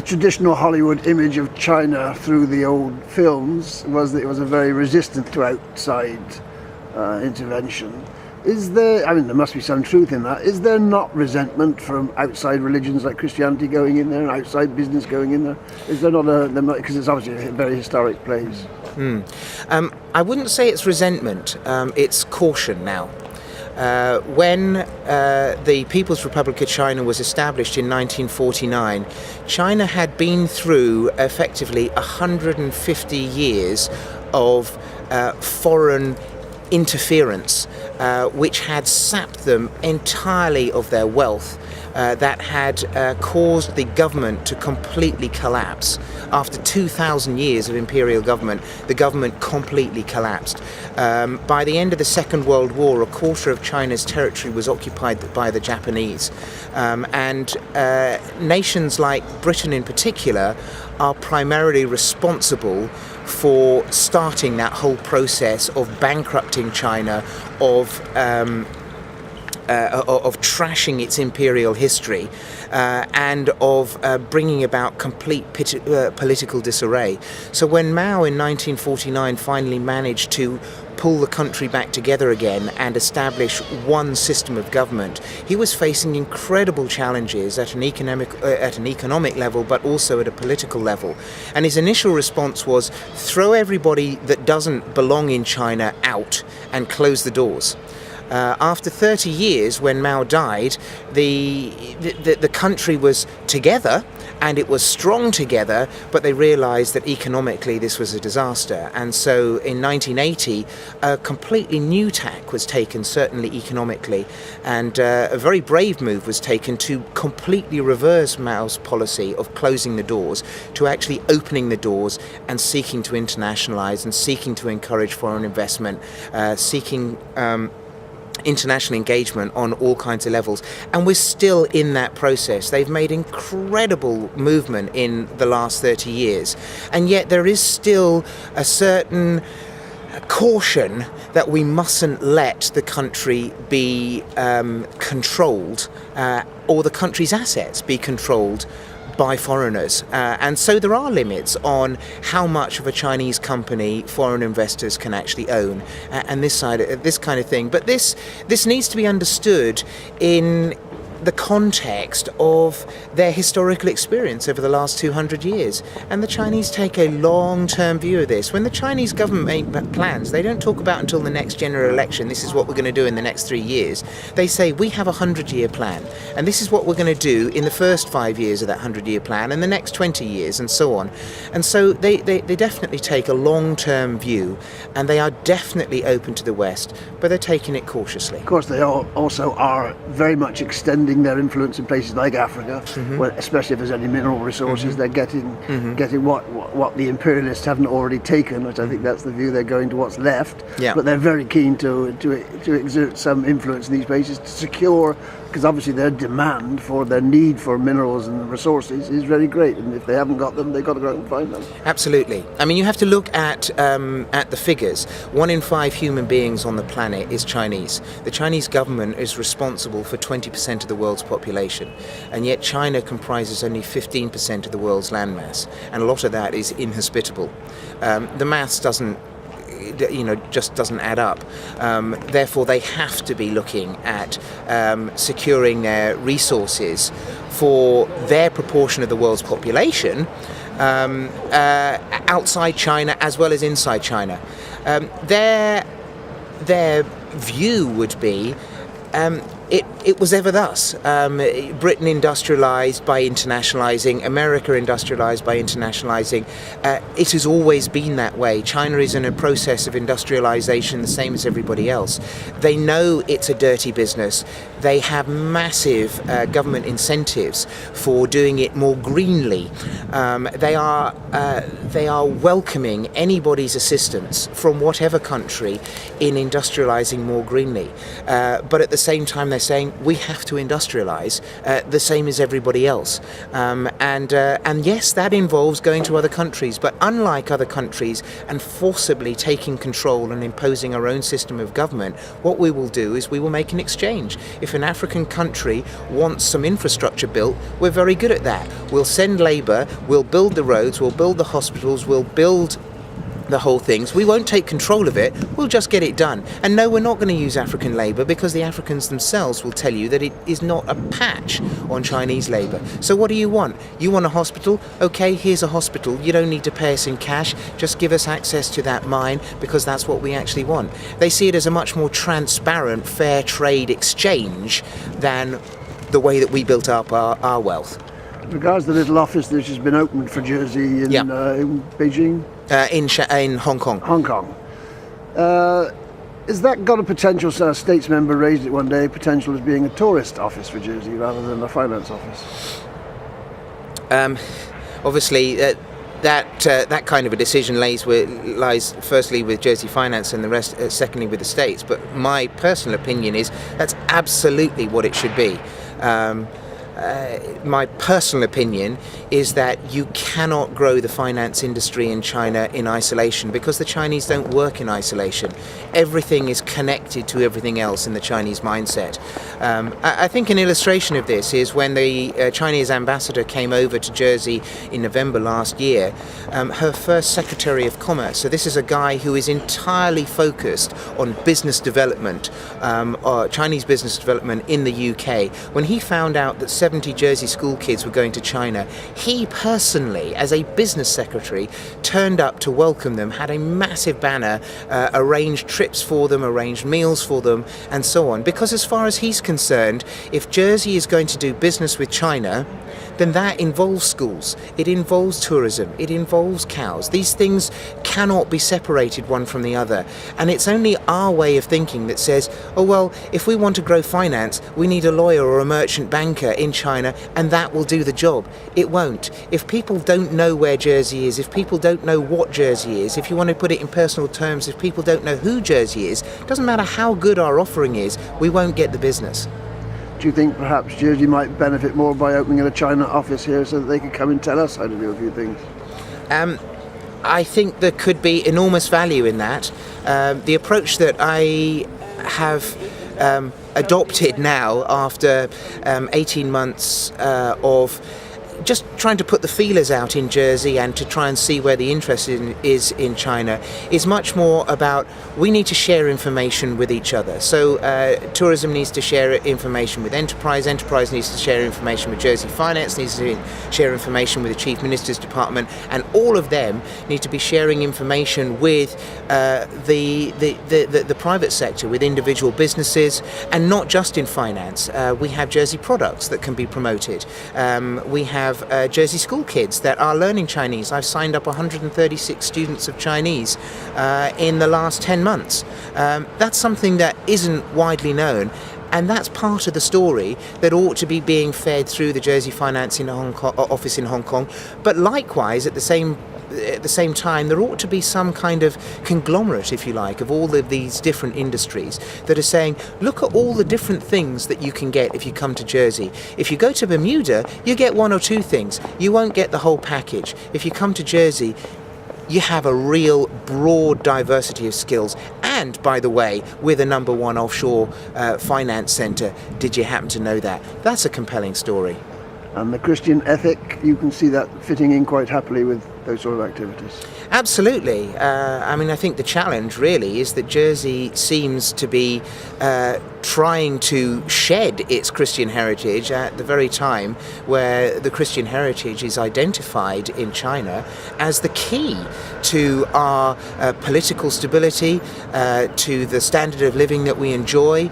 the traditional Hollywood image of China through the old films was that it was a very resistant to outside intervention. Is there, I mean, there must be some truth in that. Is there not resentment from outside religions like Christianity going in there and outside business going in there? Is there not because it's obviously a very historic place. I wouldn't say it's resentment, it's caution now. When the People's Republic of China was established in 1949, China had been through effectively 150 years of foreign interference, which had sapped them entirely of their wealth, that had caused the government to completely collapse. After 2,000 years of imperial government, the government completely collapsed. By the end of the Second World War, a quarter of China's territory was occupied by the Japanese. And nations like Britain in particular are primarily responsible for starting that whole process of bankrupting China, of trashing its imperial history, and of bringing about complete political disarray. So when Mao in 1949 finally managed to pull the country back together again and establish one system of government, he was facing incredible challenges at an economic level, but also at a political level. And his initial response was throw everybody that doesn't belong in China out and close the doors. After 30 years, when Mao died, the country was together and it was strong together, but they realized that economically this was a disaster. And so in 1980, a completely new tack was taken, certainly economically, and a very brave move was taken to completely reverse Mao's policy of closing the doors to actually opening the doors and seeking to internationalize and seeking to encourage foreign investment, seeking international engagement on all kinds of levels. And we're still in that process. They've made incredible movement in the last 30 years. And yet there is still a certain caution that we mustn't let the country be controlled, or the country's assets be controlled by foreigners, and so there are limits on how much of a Chinese company foreign investors can actually own, and this kind of thing. But this needs to be understood in the context of their historical experience over the last 200 years. And the Chinese take a long-term view of this. When the Chinese government make plans, they don't talk about until the next general election, this is what we're going to do in the next 3 years. They say, we have a 100-year plan, and this is what we're going to do in the first 5 years of that 100-year plan, and the next 20 years, and so on. And so they definitely take a long-term view, and they are definitely open to the West, but they're taking it cautiously. Of course, they also are very much extending their influence in places like Africa, where, especially if there's any mineral resources, they're getting what the imperialists haven't already taken, which I think that's the view they're going to what's left. Yeah. But they're very keen to exert some influence in these places to secure, because obviously their demand for their need for minerals and resources is very great, and if they haven't got them, they've got to go out and find them. Absolutely. I mean, you have to look at the figures. 1 in 5 human beings on the planet is Chinese. The Chinese government is responsible for 20% of the world's population, and yet China comprises only 15% of the world's landmass, and a lot of that is inhospitable. The maths just doesn't add up. Therefore, they have to be looking at securing their resources for their proportion of the world's population outside China as well as inside China. Their view would be it was ever thus. Britain industrialised by internationalising, America industrialised by internationalising. It has always been that way. China is in a process of industrialisation the same as everybody else. They know it's a dirty business. They have massive government incentives for doing it more greenly. They are welcoming anybody's assistance from whatever country in industrialising more greenly. But at the same time, they're saying we have to industrialize the same as everybody else. And yes, that involves going to other countries, but unlike other countries and forcibly taking control and imposing our own system of government, what we will do is we will make an exchange. If an African country wants some infrastructure built, we're very good at that. We'll send labour, we'll build the roads, we'll build the hospitals, we'll build the whole things. We won't take control of it, we'll just get it done. And no, we're not going to use African labour, because the Africans themselves will tell you that it is not a patch on Chinese labour. So what do you want? You want a hospital? Okay, here's a hospital. You don't need to pay us in cash, just give us access to that mine, because that's what we actually want. They see it as a much more transparent, fair trade exchange than the way that we built up our wealth. Regards the little office which has been opened for Jersey in, in Beijing? In Hong Kong. Hong Kong. Has that got a potential, so a States member raised it one day, potential as being a tourist office for Jersey rather than a finance office? Obviously, that kind of a decision lies firstly with Jersey Finance and the rest secondly with the States. But my personal opinion is that's absolutely what it should be. My personal opinion is that you cannot grow the finance industry in China in isolation, because the Chinese don't work in isolation. Everything is connected to everything else in the Chinese mindset. I think an illustration of this is when the Chinese ambassador came over to Jersey in November last year, her first Secretary of Commerce, so this is a guy who is entirely focused on business development, Chinese business development in the UK, when he found out that 70 Jersey school kids were going to China, he personally, as a business secretary, turned up to welcome them, had a massive banner, arranged trips for them, arranged meals for them, and so on. Because as far as he's concerned, if Jersey is going to do business with China, then that involves schools, it involves tourism, it involves cows. These things cannot be separated one from the other. And it's only our way of thinking that says, oh well, if we want to grow finance, we need a lawyer or a merchant banker in China, and that will do the job. It won't. If people don't know where Jersey is, if people don't know what Jersey is, if you want to put it in personal terms, if people don't know who Jersey is, doesn't matter how good our offering is, we won't get the business. Do you think perhaps Jersey might benefit more by opening a China office here so that they could come and tell us how to do a few things? I think there could be enormous value in that. The approach that I have adopted now after 18 months of just trying to put the feelers out in Jersey and to try and see where the interest is in China is much more about we need to share information with each other. So tourism needs to share information with enterprise needs to share information with Jersey Finance, needs to share information with the Chief Minister's Department, and all of them need to be sharing information with the private sector, with individual businesses, and not just in finance. We have Jersey products that can be promoted. We have Jersey school kids that are learning Chinese. I've signed up 136 students of Chinese in the last 10 months. That's something that isn't widely known, and that's part of the story that ought to be being fed through the Jersey Finance in Hong Kong, office in Hong Kong. But likewise, at the same time, there ought to be some kind of conglomerate, if you like, of all of these different industries that are saying, look at all the different things that you can get if you come to Jersey. If you go to Bermuda, you get one or two things. You won't get the whole package. If you come to Jersey, you have a real broad diversity of skills. And, by the way, we're the #1 offshore finance centre. Did you happen to know that? That's a compelling story. And the Christian ethic, you can see that fitting in quite happily with those sort of activities. Absolutely. I mean, I think the challenge really is that Jersey seems to be trying to shed its Christian heritage at the very time where the Christian heritage is identified in China as the key to our political stability, to the standard of living that we enjoy,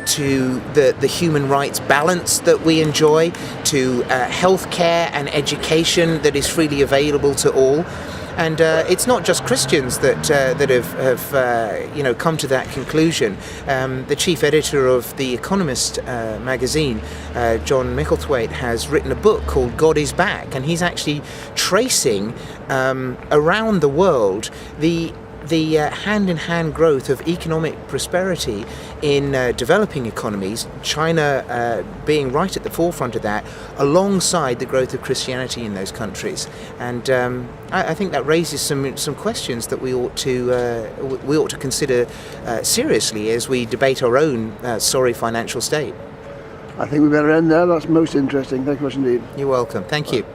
to the human rights balance that we enjoy, to healthcare and education that is freely available to all. And it's not just Christians that have come to that conclusion. The chief editor of The Economist magazine, John Micklethwaite, has written a book called God is Back, and he's actually tracing around the world the the hand-in-hand growth of economic prosperity in developing economies, China being right at the forefront of that, alongside the growth of Christianity in those countries. And I think that raises some questions that we ought to consider seriously as we debate our own sorry financial state. I think we better end there. That's most interesting. Thank you much indeed. You're welcome. Thank you.